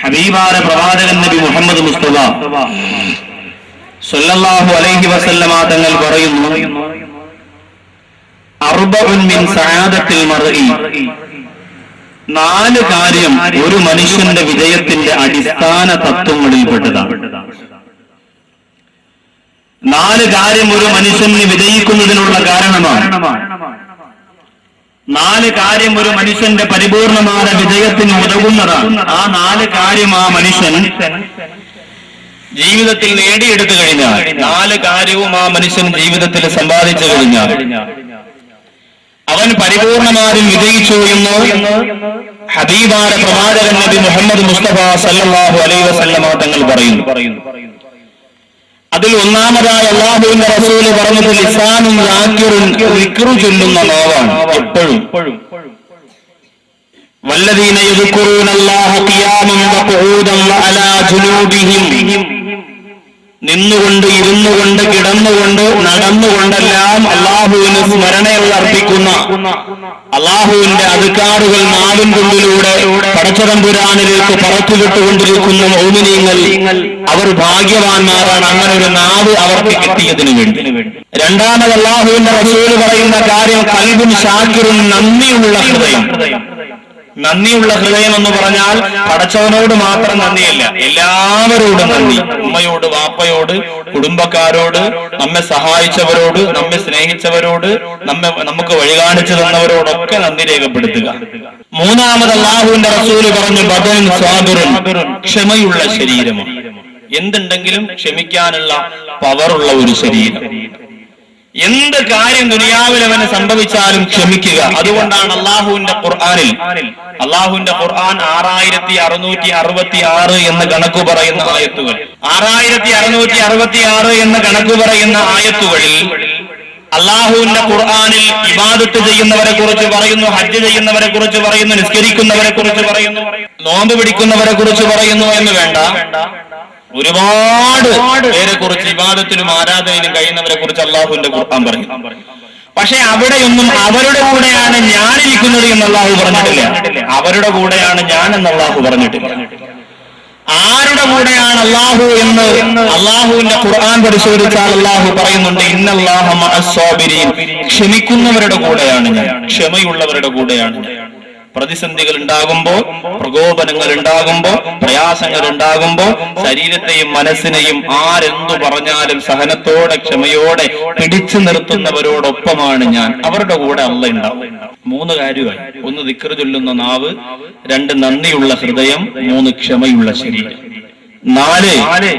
ഹബീബായ പ്രവാചകൻ നബി മുഹമ്മദ് മുസ്തഫ സല്ലല്ലാഹു അലൈഹി വസല്ലമ തങ്ങൾ പറയുന്നു, അർബഉൻ മിൻ സഅദത്തിൽ മർഇ, 4 കാര്യം ഒരു മനുഷ്യന്റെ വിജയത്തിന്റെ അടിസ്ഥാന തത്വങ്ങളിൽപ്പെട്ടതാണ്. 4 കാര്യം ഒരു മനുഷ്യന് വിജയിക്കുന്നതിനുള്ള കാരണമാണ്. 4 കാര്യം ഒരു മനുഷ്യന്റെ പരിപൂർണമായ വിജയത്തിന് ഉതകുന്നതാണ്. ആ 4 കാര്യം ആ മനുഷ്യൻ ജീവിതത്തിൽ നേടിയെടുത്തു കഴിഞ്ഞാൽ, 4 കാര്യവും ആ മനുഷ്യൻ ജീവിതത്തിൽ സമ്പാദിച്ചു കഴിഞ്ഞാൽ അവൻ പരിപൂർണമായും വിജയിച്ചു എന്ന് ഹബീബായ പ്രവാചകൻ നബി മുഹമ്മദ് മുസ്തഫ സല്ലല്ലാഹു അലൈഹി വസല്ലമ തങ്ങൾ പറയുന്നു. അതിൽ ഒന്നാമതായി അല്ലാഹുവിന്റെ റസൂൽ പറഞ്ഞത് ലിസാനുൻ യാക്കിറുൻ, ദിക്ർ ചൊല്ലുന്ന നാവാണ്. എപ്പോഴും വല്ലദീന യദ്കുറൂനല്ലാഹ ഖിയാമൻ വഖൂദൻ വഅലാ ജുനൂബിഹിം, നിന്നുകൊണ്ട്, ഇരുന്നുകൊണ്ട്, കിടന്നുകൊണ്ട്, നടന്നുകൊണ്ടെല്ലാം അള്ളാഹുവിന് സ്മരണകൾ അർപ്പിക്കുന്ന, അള്ളാഹുവിന്റെ അദ്കാറുകൾ നാവിൻ തുമ്പിലൂടെ പടച്ചതമ്പുരാനിലേക്ക് പറത്തുവിട്ടുകൊണ്ടിരിക്കുന്ന മുഅ്മിനീങ്ങൾ അവർ ഭാഗ്യവാന്മാരാണ്. അങ്ങനെ ഒരു നാവ് അവർക്ക് കിട്ടിയതിനു വേണ്ടി. രണ്ടാമത് അള്ളാഹുവിന്റെ റസൂൽ പറയുന്ന കാര്യം ഖൽബുൻ ഷാക്കിറുൻ, നന്ദിയുള്ള ഹൃദയം. നന്ദിയുള്ള ഹൃദയം എന്ന് പറഞ്ഞാൽ പടച്ചവനോട് മാത്രം നന്ദിയല്ല, എല്ലാവരോടും നന്ദി. ഉമ്മയോട്, വാപ്പയോട്, കുടുംബക്കാരോട്, നമ്മെ സഹായിച്ചവരോട്, നമ്മെ സ്നേഹിച്ചവരോട്, നമുക്ക് വഴി കാണിച്ചു തന്നവരോടൊക്കെ നന്ദി രേഖപ്പെടുത്തുക. മൂന്നാമത് അല്ലാഹുവിന്റെ റസൂല് പറഞ്ഞു ബദൻ സ്വാബിറുൻ, ക്ഷമയുള്ള ശരീരമാണ്. എന്തുണ്ടെങ്കിലും ക്ഷമിക്കാനുള്ള പവറുള്ള ഒരു ശരീരം. എന്ത് കാര്യം ദുനിയാവിൽ അവന് സംഭവിച്ചാലും ക്ഷമിക്കുക. അതുകൊണ്ടാണ് അള്ളാഹുവിന്റെ ഖുർആനിൽ, അള്ളാഹുവിന്റെ ഖുർആൻ 6666 എന്ന് കണക്ക് പറയുന്ന ആയത്തുകൾ, 6666 എന്ന് കണക്ക് പറയുന്ന ആയത്തുകളിൽ അള്ളാഹുവിന്റെ ഖുർആനിൽ ഇബാദത്ത് ചെയ്യുന്നവരെ കുറിച്ച് പറയുന്നു, ഹജ്ജ് ചെയ്യുന്നവരെ കുറിച്ച് പറയുന്നു, നിസ്കരിക്കുന്നവരെ കുറിച്ച് പറയുന്നു, നോമ്പ് പിടിക്കുന്നവരെ കുറിച്ച് പറയുന്നു എന്ന് വേണ്ട, ഒരുപാട് പേരെ കുറിച്ച്, ഇബാദത്തിലും ആരാധനയിലും കഴിയുന്നവരെ കുറിച്ച് അള്ളാഹുവിന്റെ ഖുർആൻ പറയും. പക്ഷെ അവിടെയൊന്നും അവരുടെ കൂടെയാണ് ഞാനിരിക്കുന്നത് എന്ന് അള്ളാഹു പറഞ്ഞിട്ടില്ല. അവരുടെ കൂടെയാണ് ഞാൻ എന്ന് അള്ളാഹു പറഞ്ഞിട്ടില്ല. ആരുടെ കൂടെയാണ് അള്ളാഹു എന്ന് അള്ളാഹുവിന്റെ ഖുർആൻ പരിശോധിച്ചാൽ അള്ളാഹു പറയുന്നുണ്ട്, ഇന്നല്ലാഹ മഅസ്സാബിരീൻ, ക്ഷമിക്കുന്നവരുടെ കൂടെയാണ് ഞാൻ, ക്ഷമയുള്ളവരുടെ കൂടെയാണ് ഞാൻ. പ്രതിസന്ധികൾ ഉണ്ടാകുമ്പോ, പ്രകോപനങ്ങൾ ഉണ്ടാകുമ്പോ, പ്രയാസങ്ങൾ ഉണ്ടാകുമ്പോ ശരീരത്തെയും മനസ്സിനെയും ആരെന്തു പറഞ്ഞാലും സഹനത്തോടെ, ക്ഷമയോടെ പിടിച്ചു നിർത്തുന്നവരോടൊപ്പമാണ് ഞാൻ. അവരുടെ കൂടെ അല്ലാഹ് ഉണ്ടാവും. 3 കാര്യമായി. 1 ദിക്ർ ചൊല്ലുന്ന നാവ്, 2 നന്ദിയുള്ള ഹൃദയം, 3 ക്ഷമയുള്ള ശരീരം. 4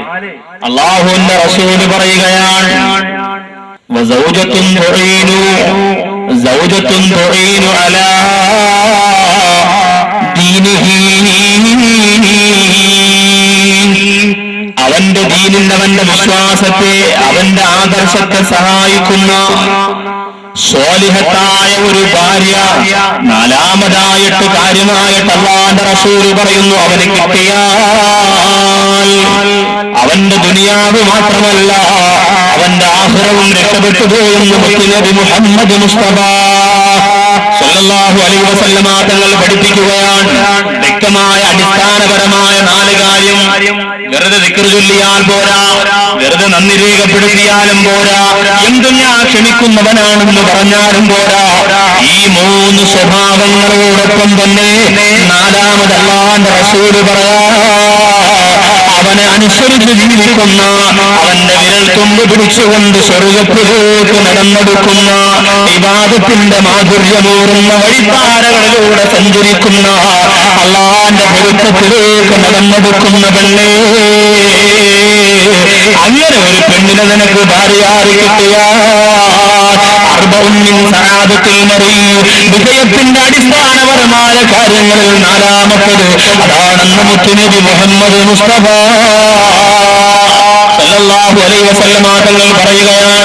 അല്ലാഹുവിന്റെ റസൂല് പറയുകയാണ് വസൗജത്തുൻ തുഈനു അലാ ദീനിഹി, അവന്റെ ദീനിൽ, അവന്റെ വിശ്വാസത്തെ, അവന്റെ ആദർശത്തെ സഹായിക്കുന്ന സ്വാലിഹത്തായ ഒരു ഭാര്യ. 4മതായിട്ട് കാര്യമായിട്ട് അല്ലാഹുവിന്റെ റസൂൽ പറയുന്നു, അവന് കിട്ടിയാൽ അവന്റെ ദുനിയാവ് മാത്രമല്ല അവന്റെ ആഖിറവും രക്ഷപ്പെട്ടു പോകുന്നു. നബി മുഹമ്മദ് മുസ്തഫ സല്ലല്ലാഹു അലൈഹി വസല്ലമ തങ്ങൾ പഠിപ്പിക്കുകയാണ്. വ്യക്തമായ അടിസ്ഥാനപരമായ 4 കാര്യം. വെറുതെ ദിക്ർ ചൊല്ലിയാൽ പോരാ, വെറുതെ നന്ദി രേഖപ്പെടുത്തിയാലും പോരാ, എന്തും ഞാൻ ക്ഷമിക്കുന്നവനാണെന്ന് പറഞ്ഞാലും പോരാ. ഈ 3 സ്വഭാവങ്ങളോടൊപ്പം തന്നെ 4മത് അല്ലാഹുവിന്റെ റസൂൽ പറയാ, അവനെ അനുസരിച്ച് ജീവിക്കുന്ന, അവന്റെ വിരൽ തുമ്പ് പിടിച്ചുകൊണ്ട് സ്വർഗത്തിലേക്ക് നടന്നെടുക്കുന്ന, ഇബാദത്തിന്റെ മാധുര്യമൂറുന്ന വഴിത്താരകളിലൂടെ സഞ്ചരിക്കുന്ന, അല്ലാഹുവിന്റെ പൊരുത്തത്തിലേക്ക് നടന്നെടുക്കുന്ന പെണ്ണേ, അങ്ങനെ ഒരു പെണ്ണിനെ നിനക്ക് ഭാര്യയായി കിട്ടിയാൽ വിജയത്തിന്റെ അടിസ്ഥാനപരമായ കാര്യങ്ങളിൽ 4മത്തത് അതാണെന്ന് മുത്തുനബി മുഹമ്മദ് മുസ്തഫ സല്ലല്ലാഹു അലൈഹി വസല്ലമ തങ്ങൾ പറയുകയാണ്.